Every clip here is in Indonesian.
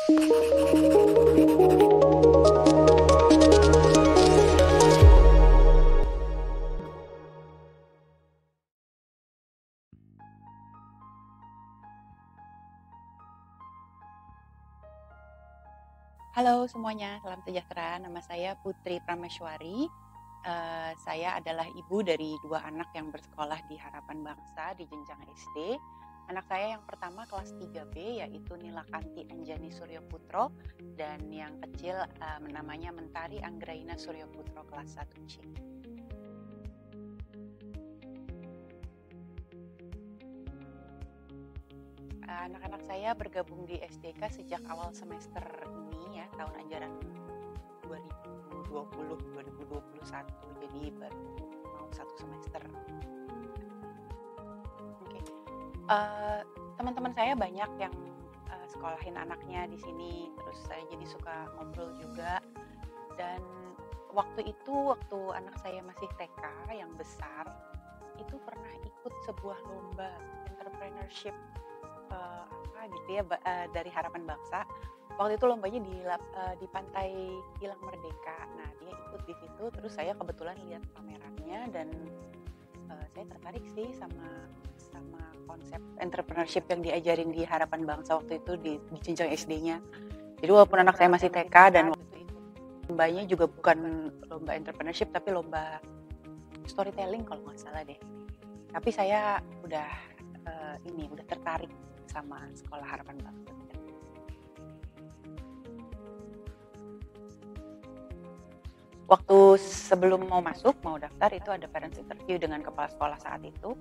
Halo semuanya, salam sejahtera. Nama saya Putri Prameswari. Saya adalah ibu dari 2 anak yang bersekolah di Harapan Bangsa di jenjang SD. Anak saya yang pertama kelas 3B yaitu Nilakanti Anjani Suryoputro, dan yang kecil namanya Mentari Anggraina Suryoputro kelas 1C. Anak-anak saya bergabung di SDK sejak awal semester ini ya, tahun ajaran 2020-2021, jadi baru mau 1 semester. Oke. Teman-teman saya banyak yang sekolahin anaknya di sini, terus saya jadi suka ngobrol juga. Dan waktu anak saya masih TK yang besar, itu pernah ikut sebuah lomba entrepreneurship dari Harapan Bangsa. Waktu itu lombanya di Pantai Kilang Merdeka. Nah, dia ikut di situ, terus saya kebetulan lihat pamerannya dan saya tertarik sih sama konsep entrepreneurship yang diajarin di Harapan Bangsa waktu itu di jenjang SD-nya. Jadi walaupun anak saya masih TK dan waktu itu lombanya juga bukan lomba entrepreneurship tapi lomba storytelling kalau nggak salah deh. Tapi saya udah tertarik sama sekolah Harapan Bangsa. Waktu sebelum mau daftar itu ada parents interview dengan kepala sekolah saat itu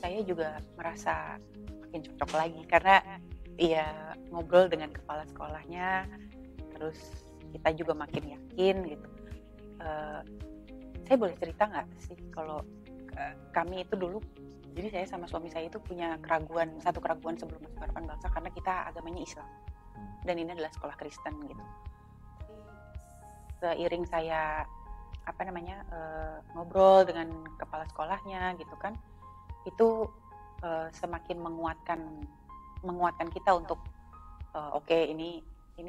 saya juga merasa makin cocok lagi karena ya ngobrol dengan kepala sekolahnya, terus kita juga makin yakin gitu. Saya boleh cerita nggak sih kalau kami itu dulu, jadi saya sama suami saya itu punya satu keraguan sebelum masuk Harapan Bangsa karena kita agamanya Islam dan ini adalah sekolah Kristen gitu. Seiring saya ngobrol dengan kepala sekolahnya gitu kan, itu semakin menguatkan kita untuk oke, ini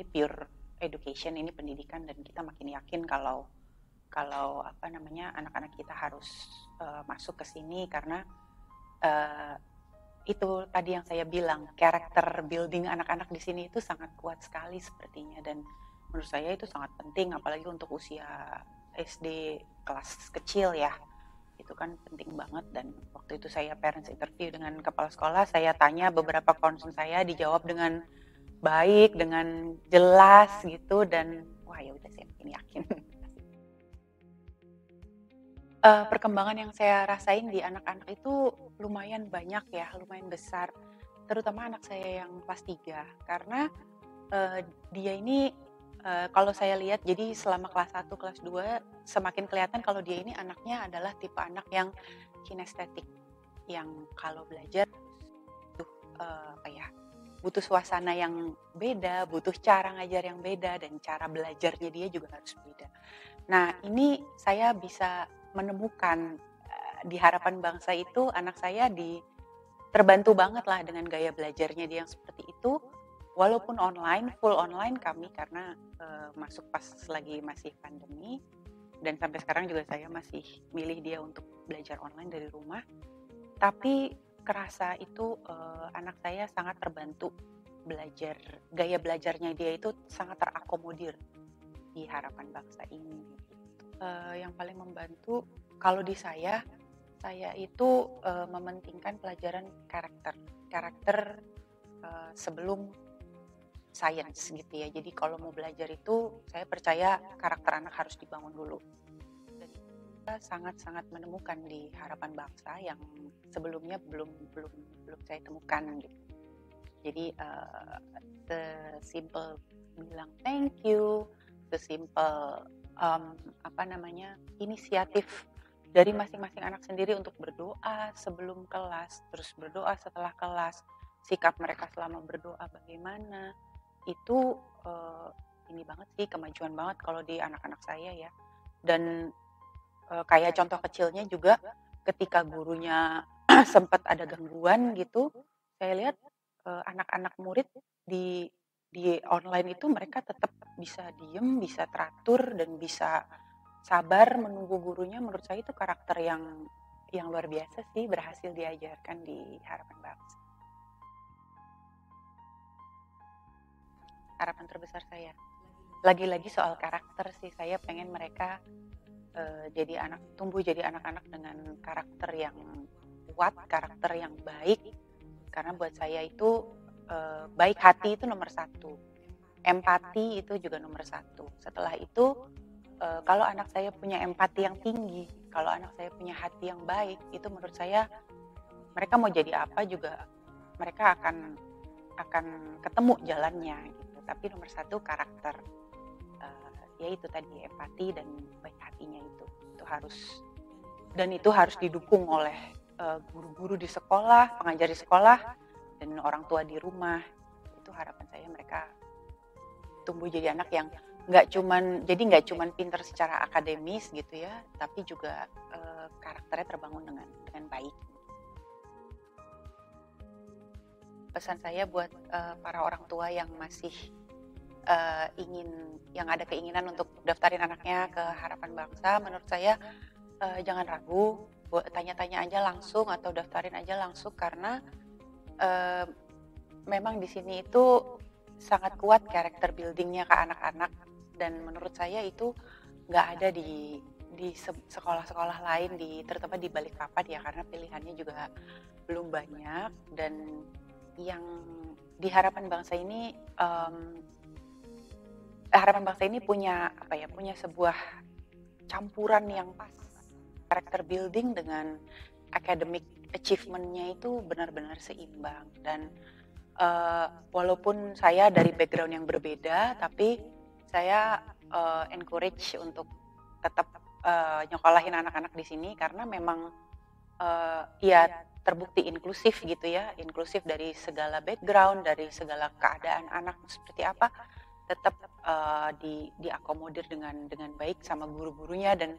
pure education, ini pendidikan, dan kita makin yakin kalau anak-anak kita harus masuk ke sini karena itu tadi yang saya bilang, karakter building anak-anak di sini itu sangat kuat sekali sepertinya, dan menurut saya itu sangat penting apalagi untuk usia SD kelas kecil ya. Itu kan penting banget. Dan waktu itu saya parents interview dengan kepala sekolah, saya tanya beberapa concern saya, dijawab dengan baik, dengan jelas gitu, dan wah ya udah, saya makin yakin. Perkembangan yang saya rasain di anak-anak itu lumayan banyak ya, lumayan besar, terutama anak saya yang kelas 3 karena dia ini kalau saya lihat, jadi selama kelas 1, kelas 2 semakin kelihatan kalau dia ini anaknya adalah tipe anak yang kinestetik, yang kalau belajar butuh suasana yang beda, butuh cara ngajar yang beda, dan cara belajarnya dia juga harus beda. Nah, ini saya bisa menemukan di Harapan Bangsa itu anak saya terbantu banget lah dengan gaya belajarnya dia yang seperti itu. Walaupun full online kami karena masuk pas lagi masih pandemi, dan sampai sekarang juga saya masih milih dia untuk belajar online dari rumah. Tapi kerasa itu anak saya sangat terbantu belajar, gaya belajarnya dia itu sangat terakomodir di Harapan Bangsa ini. Yang paling membantu kalau di saya itu mementingkan pelajaran karakter sebelum science gitu ya. Jadi kalau mau belajar itu saya percaya karakter anak harus dibangun dulu. Dan kita sangat-sangat menemukan di Harapan Bangsa yang sebelumnya belum saya temukan gitu. Jadi sesimpel bilang thank you, sesimpel inisiatif dari masing-masing anak sendiri untuk berdoa sebelum kelas, terus berdoa setelah kelas, sikap mereka selama berdoa bagaimana. Itu ini banget sih, kemajuan banget kalau di anak-anak saya ya. Dan kayak contoh kecilnya juga ketika gurunya sempat ada gangguan gitu, saya lihat anak-anak murid di di online itu mereka tetap bisa diem, bisa teratur, dan bisa sabar menunggu gurunya. Menurut saya itu karakter yang luar biasa sih, berhasil diajarkan di Harapan Bangsa. Harapan terbesar saya. Lagi-lagi soal karakter sih, saya pengen mereka tumbuh jadi anak-anak dengan karakter yang kuat, karakter yang baik. Karena buat saya itu baik hati itu nomor satu, empati itu juga nomor satu. Setelah itu kalau anak saya punya empati yang tinggi, kalau anak saya punya hati yang baik, itu menurut saya mereka mau jadi apa juga mereka akan ketemu jalannya gitu. Tapi nomor satu karakter, yaitu tadi empati dan baik hatinya itu harus didukung oleh guru-guru di sekolah, pengajar di sekolah, dan orang tua di rumah. Itu harapan saya mereka tumbuh jadi anak yang nggak cuman pintar secara akademis gitu ya, tapi juga karakternya terbangun dengan baik. Pesan saya buat para orang tua yang masih yang ada keinginan untuk daftarin anaknya ke Harapan Bangsa, menurut saya jangan ragu, tanya-tanya aja langsung atau daftarin aja langsung, karena memang di sini itu sangat kuat karakter buildingnya ke anak-anak, dan menurut saya itu nggak ada di sekolah-sekolah lain, terutama di Balikpapan ya, karena pilihannya juga belum banyak. Dan yang di Harapan Bangsa ini punya sebuah campuran yang pas, karakter building dengan academic achievement-nya itu benar-benar seimbang. Dan walaupun saya dari background yang berbeda, tapi saya encourage untuk tetap nyokolahin anak-anak di sini, karena memang ya terbukti inklusif gitu ya, inklusif dari segala background, dari segala keadaan anak seperti apa, tetap diakomodir dengan baik sama guru-gurunya. Dan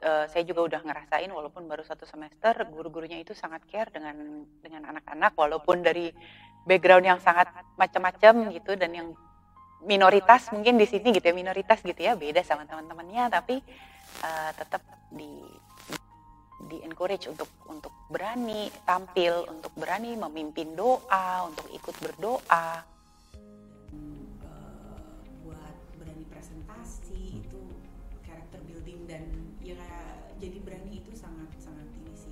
saya juga udah ngerasain, walaupun baru 1 semester, guru-gurunya itu sangat care dengan anak-anak, walaupun dari background yang sangat macam-macam gitu, dan yang minoritas mungkin di sini gitu ya, minoritas gitu ya, beda sama teman-temannya, tapi tetap di encourage untuk berani tampil, untuk berani memimpin doa, untuk ikut berdoa. Buat berani presentasi itu karakter building, dan ya jadi berani itu sangat ini sih,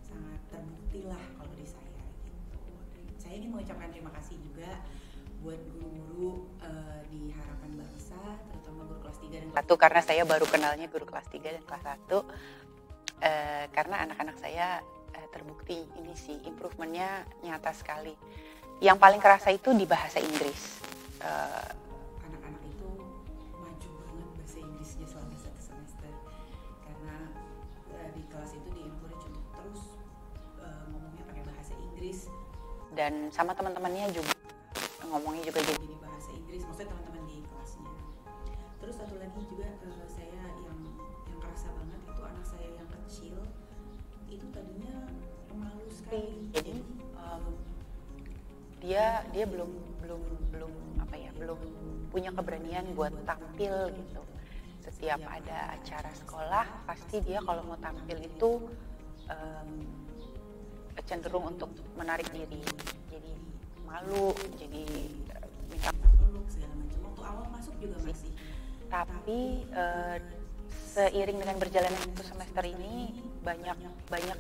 sangat terbukti lah kalau di saya gitu. Saya ingin mengucapkan terima kasih juga buat guru-guru di Harapan Bangsa, terutama guru kelas 3 dan kelas 1, karena saya baru kenalnya guru kelas 3 dan kelas 1, karena anak-anak saya terbukti ini sih improvementnya nyata sekali. Yang paling kerasa itu di bahasa Inggris. Anak-anak itu maju banget bahasa Inggrisnya selama 1 semester, karena di kelas itu di-encourage untuk terus ngomongnya pakai bahasa Inggris, dan sama teman-temannya juga ngomongnya juga jadi bahasa Inggris, maksudnya teman-teman di kelasnya. Terus satu lagi juga saya yang kerasa banget itu anak saya yang kecil itu tadinya pemalu sekali. Jadi dia belum punya keberanian buat tampil gitu. Setiap ada acara sekolah, pasti dia kalau mau tampil itu cenderung untuk menarik diri, jadi malu, jadi minta peluk segala macam. Waktu awal masuk juga masih. Tapi seiring dengan berjalannya 1 semester ini banyak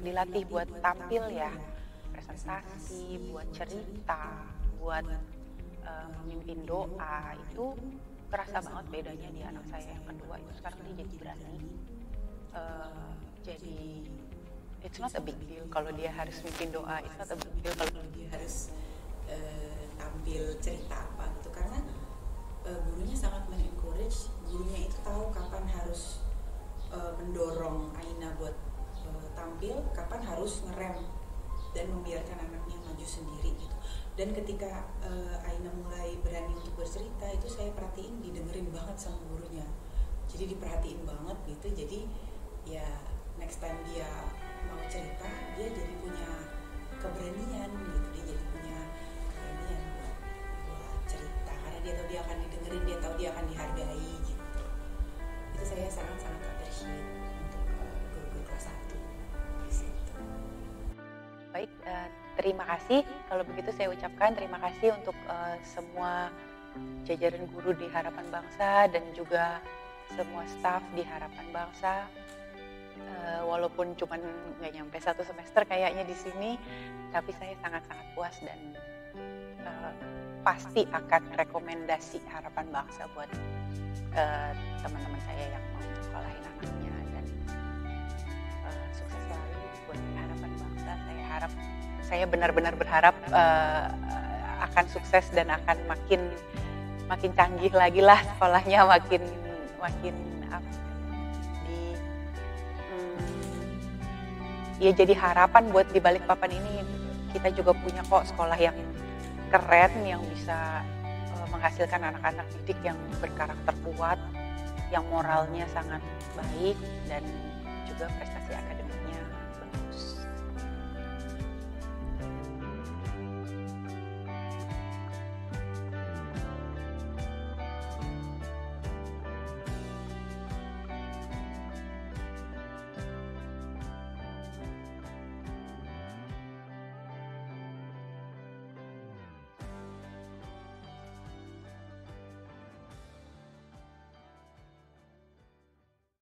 dilatih buat tampil ya, presentasi, buat cerita, buat memimpin doa. Itu kerasa banget bedanya di anak saya yang kedua itu. Sekarang dia jadi berani, jadi it's not a big deal kalau dia harus memimpin doa, it's not a big deal kalau dia harus tampil cerita apa gitu, karena gurunya sangat men-encourage. Gurunya itu tahu kapan harus mendorong Aina buat tampil, kapan harus ngerem dan membiarkan anaknya maju sendiri gitu. Dan ketika Aina mulai berani untuk bercerita, itu saya perhatiin didengerin banget sama gurunya, jadi diperhatiin banget gitu. Jadi ya next time dia mau cerita, dia jadi punya keberanian gitu, dia jadi punya keberanian buat cerita, karena dia Terima kasih, kalau begitu saya ucapkan terima kasih untuk semua jajaran guru di Harapan Bangsa dan juga semua staf di Harapan Bangsa. Walaupun cuman nggak nyampe 1 semester kayaknya di sini, tapi saya sangat-sangat puas dan pasti akan rekomendasi Harapan Bangsa buat teman-teman saya yang mau sekolahin anaknya, dan sukses selalu buat Harapan Bangsa. Saya benar-benar berharap akan sukses dan akan makin canggih lagi lah sekolahnya, makin ya jadi harapan buat di Balikpapan ini. Kita juga punya kok sekolah yang keren yang bisa menghasilkan anak-anak didik yang berkarakter kuat, yang moralnya sangat baik dan juga prestasi akademik